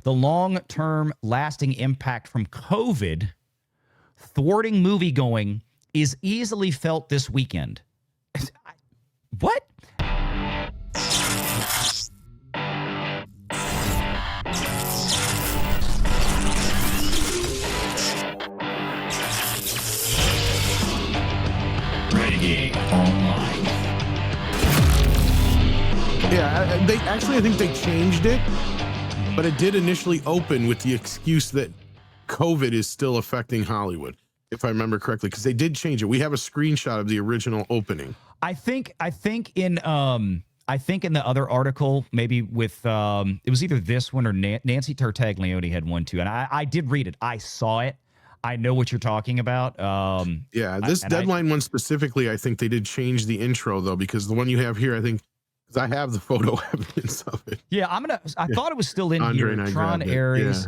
The long-term lasting impact from COVID thwarting moviegoing is easily felt this weekend. What? Online. Yeah, I think they changed it, but it did initially open with the excuse that COVID is still affecting Hollywood, if I remember correctly, because they did change it. We have a screenshot of the original opening. I think in the other article, maybe with it was either this one or Nancy Tartaglione had one too, and I did read it. I saw it. I know what you're talking about. Yeah, this Deadline one specifically, I think they did change the intro though, because the one you have here, I think, because I have the photo evidence of it. Yeah, I thought it was still in here. Tron airs.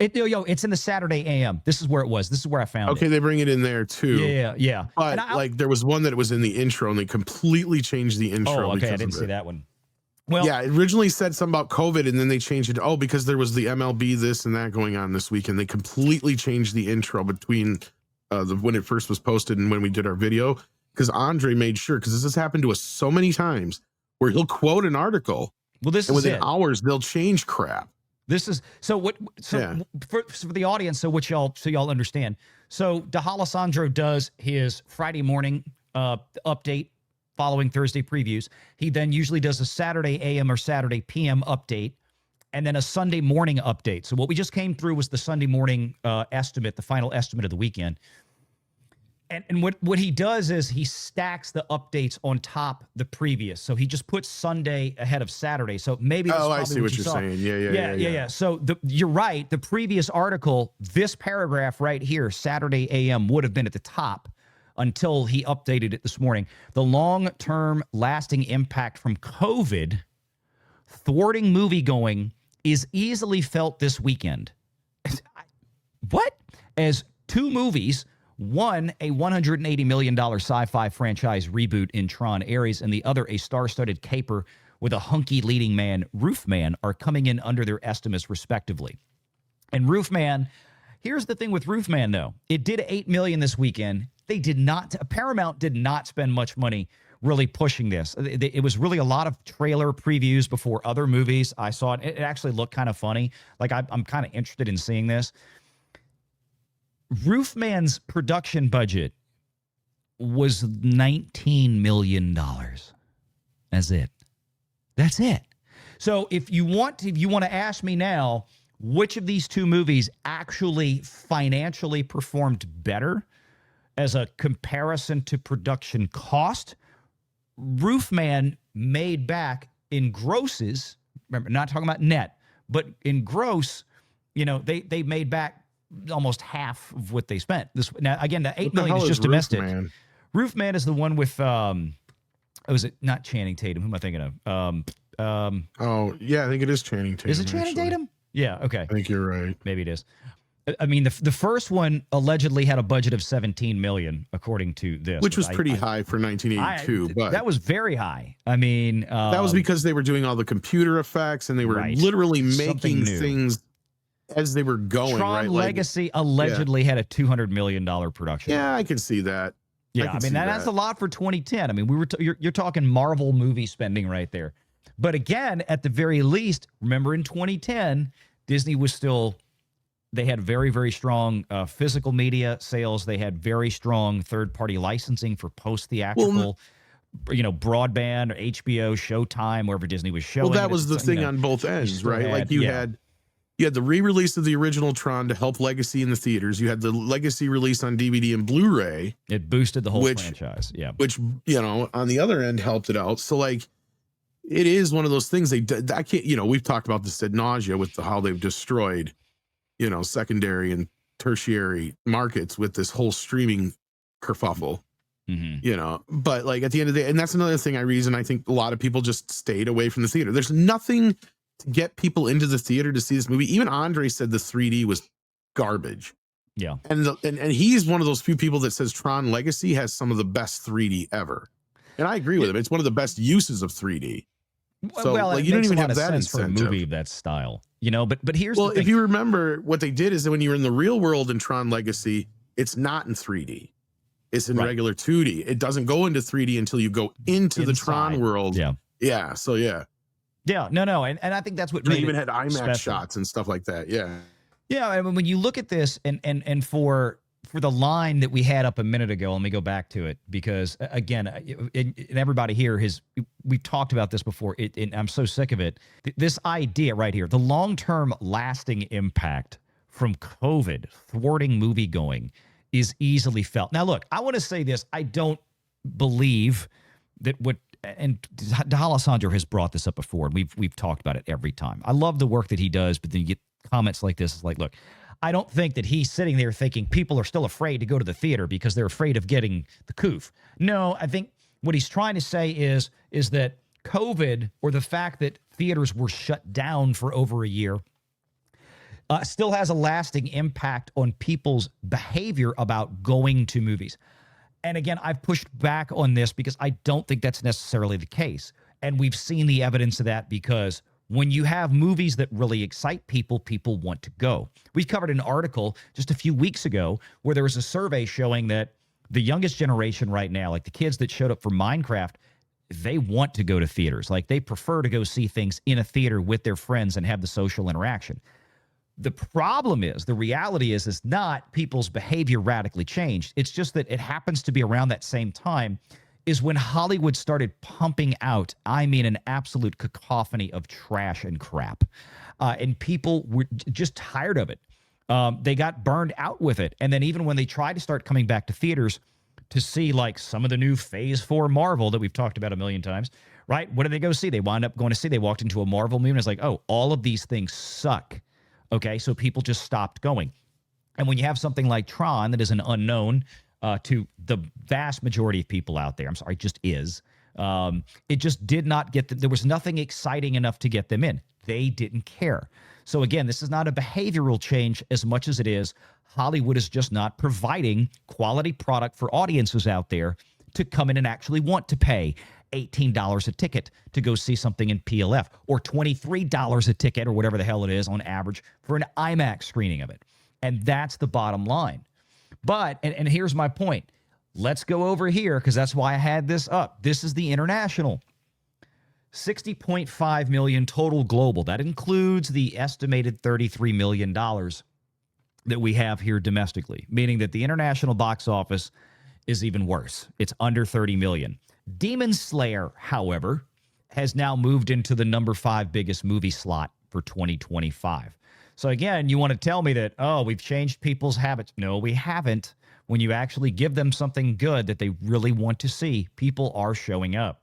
Yeah. It's in the Saturday AM. This is where it was. This is where I found it. Okay, they bring it in there too. Yeah. But like there was one that was in the intro, and they completely changed the intro. Oh, okay, I didn't see that one. Well, yeah, it originally said something about COVID, and then they changed it. Oh, because there was the MLB this and that going on this weekend. They completely changed the intro between when it first was posted and when we did our video. Because Andre made sure, because this has happened to us so many times, where he'll quote an article. Well, this and is within it. hours they'll change crap. This is so what. So Yeah. for the audience, so y'all understand. So D'Alessandro does his Friday morning update following Thursday previews. He then usually does a Saturday AM or Saturday PM update, and then a Sunday morning update. So what we just came through was the Sunday morning estimate, the final estimate of the weekend. And what he does is he stacks the updates on top the previous. So he just puts Sunday ahead of Saturday. So maybe that's I see what you're saying. Yeah. So you're right. The previous article, this paragraph right here, Saturday AM, would have been at the top until he updated it this morning. The long-term lasting impact from COVID thwarting moviegoing is easily felt this weekend. What? As two movies, one a $180 million sci-fi franchise reboot in Tron Ares, and the other a star-studded caper with a hunky leading man, Roofman, are coming in under their estimates respectively. And Roofman, here's the thing with Roofman though. It did $8 million this weekend. Paramount did not spend much money really pushing this. It was really a lot of trailer previews before other movies. I saw it. It actually looked kind of funny. Like I'm kind of interested in seeing this. Roofman's production budget was $19 million. That's it. So if you want to ask me now, which of these two movies actually financially performed better as a comparison to production cost, Roofman made back in grosses. Remember, not talking about net, but in gross, they made back almost half of what they spent. Now again, the $8 million is just domestic. Roofman is the one with was it not Channing Tatum? Who am I thinking of? Oh yeah, I think it is Channing Tatum. Is it Channing Tatum? Yeah, okay. I think you're right. Maybe it is. I mean, the first one allegedly had a budget of $17 million, according to this, which was pretty high for 1982. But that was very high. I mean, that was because they were doing all the computer effects and they were literally making things as they were going. Tron Legacy allegedly had a $200 million production. Yeah, I can see that. Yeah, I mean that's a lot for 2010. I mean, you're talking Marvel movie spending right there. But again, at the very least, remember in 2010, Disney was still. They had very, very strong physical media sales. They had very strong third-party licensing for post-theatrical, broadband or HBO, Showtime, wherever Disney was showing. Well, that was the thing on both ends, right? Like you had the re-release of the original Tron to help Legacy in the theaters. You had the Legacy release on DVD and Blu-ray. It boosted the whole franchise. Yeah, which on the other end helped it out. So like, it is one of those things. I can't. We've talked about this ad nausea with how they've destroyed. Secondary and tertiary markets with this whole streaming kerfuffle, but like at the end of the day, and that's another thing I think a lot of people just stayed away from the theater. There's nothing to get people into the theater to see this movie. Even Andre said the 3D was garbage. Yeah. And he's one of those few people that says Tron Legacy has some of the best 3D ever. And I agree with him. It's one of the best uses of 3D. So well, like, you don't even have that sense for a movie of that style. But here's Well, the thing. if you remember, what they did is that when you were in the real world in Tron Legacy, it's not in 3D. It's in regular 2D. It doesn't go into 3D until you go into the Tron world. Yeah. Yeah. So yeah. Yeah. No. And I think that's what They made even it had IMAX special. shots and stuff like that. Yeah. Yeah. And when you look at this and for the line that we had up a minute ago, let me go back to it because again, and everybody here we've talked about this before. And I'm so sick of it. This idea right here, the long-term lasting impact from COVID thwarting movie going is easily felt. Now, look, I want to say this. I don't believe that and D'Alessandro has brought this up before, and we've talked about it every time. I love the work that he does, but then you get comments like this. It's like, look, I don't think that he's sitting there thinking people are still afraid to go to the theater because they're afraid of getting the coof. No, I think what he's trying to say is that COVID, or the fact that theaters were shut down for over a year, still has a lasting impact on people's behavior about going to movies. And again, I've pushed back on this because I don't think that's necessarily the case. And we've seen the evidence of that because when you have movies that really excite people, people want to go. We covered an article just a few weeks ago where there was a survey showing that the youngest generation right now, like the kids that showed up for Minecraft, they want to go to theaters. Like they prefer to go see things in a theater with their friends and have the social interaction. The problem is, the reality is not people's behavior radically changed. It's just that it happens to be around that same time is when Hollywood started pumping out, I mean, an absolute cacophony of trash and crap. And people were just tired of it. They got burned out with it. And then even when they tried to start coming back to theaters to see like some of the new Phase 4 Marvel that we've talked about a million times, right? What did they go see? They wound up going to see, they walked into a Marvel movie and it's like, oh, all of these things suck. Okay, so people just stopped going. And when you have something like Tron that is an unknown to the vast majority of people out there, I'm sorry, just is, it just did not get there was nothing exciting enough to get them in. They didn't care. So again, this is not a behavioral change as much as it is Hollywood is just not providing quality product for audiences out there to come in and actually want to pay $18 a ticket to go see something in PLF, or $23 a ticket, or whatever the hell it is on average for an IMAX screening of it. And that's the bottom line. But, and here's my point. Let's go over here because that's why I had this up. This is the international. 60.5 million total global. That includes the estimated $33 million that we have here domestically, meaning that the international box office is even worse. It's under 30 million. Demon Slayer, however, has now moved into the number 5 biggest movie slot for 2025. So again, you want to tell me that, oh, we've changed people's habits. No, we haven't. When you actually give them something good that they really want to see, people are showing up.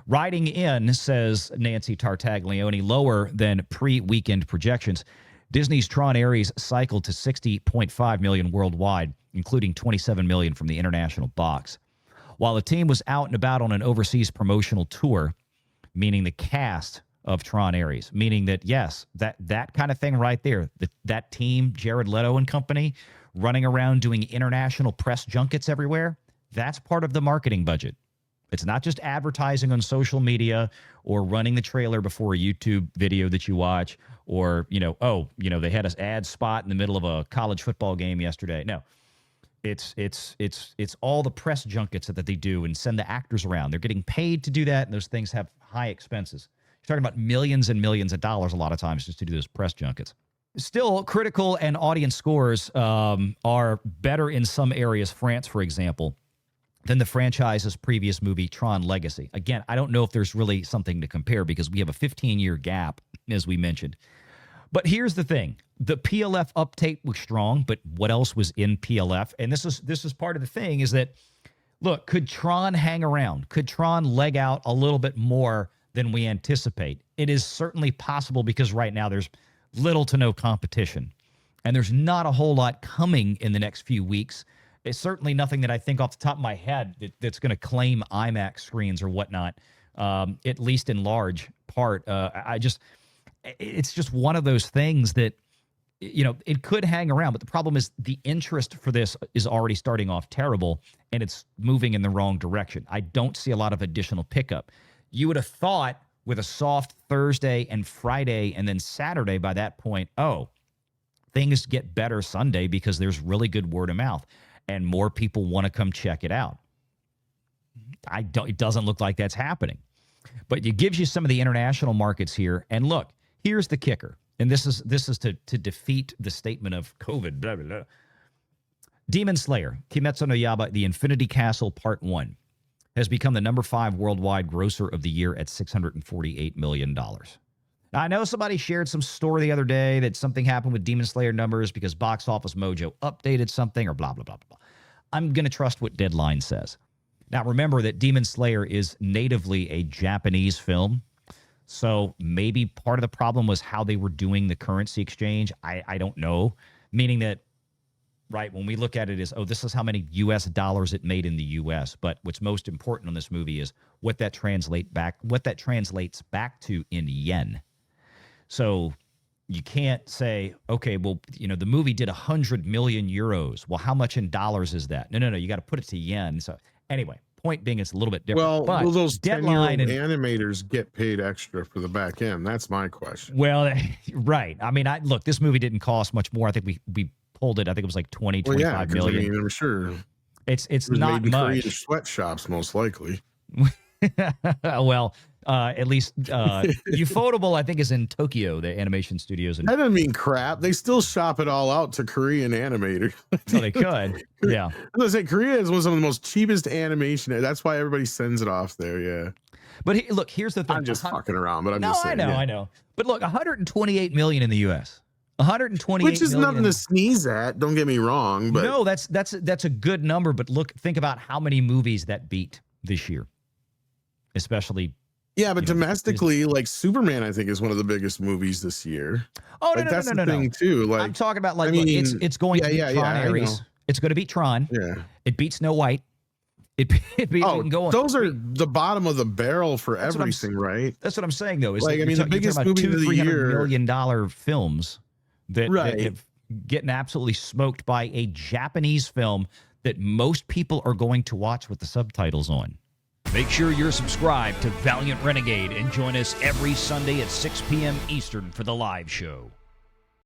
Riding in, says Nancy Tartaglione, lower than pre-weekend projections. Disney's Tron Ares cycled to 60.5 million worldwide, including 27 million from the international box. While the team was out and about on an overseas promotional tour, meaning the cast of Tron Ares, meaning that, yes, that kind of thing right there, that team, Jared Leto and company, running around doing international press junkets everywhere, that's part of the marketing budget. It's not just advertising on social media or running the trailer before a YouTube video that you watch or, they had an ad spot in the middle of a college football game yesterday. No. It's all the press junkets that they do and send the actors around. They're getting paid to do that, and those things have high expenses. You're talking about millions and millions of dollars a lot of times just to do those press junkets. Still, critical and audience scores are better in some areas, France, for example, than the franchise's previous movie, Tron Legacy. Again, I don't know if there's really something to compare because we have a 15-year gap, as we mentioned. But here's the thing. The PLF uptake was strong, but what else was in PLF? And this is part of the thing is that, look, could Tron hang around? Could Tron leg out a little bit more than we anticipate? It is certainly possible because right now there's little to no competition. And there's not a whole lot coming in the next few weeks. It's certainly nothing that I think off the top of my head that's going to claim IMAX screens or whatnot, at least in large part. It's just one of those things that, it could hang around, but the problem is the interest for this is already starting off terrible and it's moving in the wrong direction. I don't see a lot of additional pickup. You would have thought with a soft Thursday and Friday, and then Saturday by that point, things get better Sunday because there's really good word of mouth and more people want to come check it out. It doesn't look like that's happening. But it gives you some of the international markets here. And look, here's the kicker. And this is to defeat the statement of COVID, blah, blah, blah. Demon Slayer, Kimetsu no Yaiba, The Infinity Castle Part 1, has become the number 5 worldwide grosser of the year at $648 million. Now, I know somebody shared some story the other day that something happened with Demon Slayer numbers because Box Office Mojo updated something or blah, blah, blah, blah. I'm going to trust what Deadline says. Now, remember that Demon Slayer is natively a Japanese film, so maybe part of the problem was how they were doing the currency exchange. I don't know, meaning that, right, when we look at it as, this is how many U.S. dollars it made in the U.S., but what's most important on this movie is what that translates back to in yen. So you can't say, okay, well, the movie did 100 million euros. Well, how much in dollars is that? No, you got to put it to yen. So anyway, point being, it's a little bit different. Well, but will those Deadline 10-year-old animators get paid extra for the back end? That's my question. Well, right. I mean, look, this movie didn't cost much more. I think we pulled it. I think it was like 25 million. I mean, I'm sure it's it was not made in much. Korean sweatshops, most likely. Well, at least Ufotable, I think, is in Tokyo, the animation studios. That doesn't mean crap. They still shop it all out to Korean animators. So they could. Yeah. I was gonna say, Korea is one of the most cheapest animation. That's why everybody sends it off there. Yeah. But look, here's the thing. I'm just fucking around, but I'm just saying. I know. But look, 128 million in the U.S. 128 which is million nothing to sneeze at. Don't get me wrong, but no, that's a good number. But look, think about how many movies that beat this year, especially. Yeah, but domestically, like Superman, I think is one of the biggest movies this year. Oh, like, that's the thing too. Like I'm talking about, like, I look, mean, it's going to beat Tron Ares. It's going to beat Tron. Yeah, it beats Snow White. It beats. Those are the bottom of the barrel for everything, right? That's what I'm saying, though. Is like, I mean, the biggest movies of the year, $200 million films that have getting absolutely smoked by a Japanese film that most people are going to watch with the subtitles on. Make sure you're subscribed to Valiant Renegade and join us every Sunday at 6 p.m. Eastern for the live show.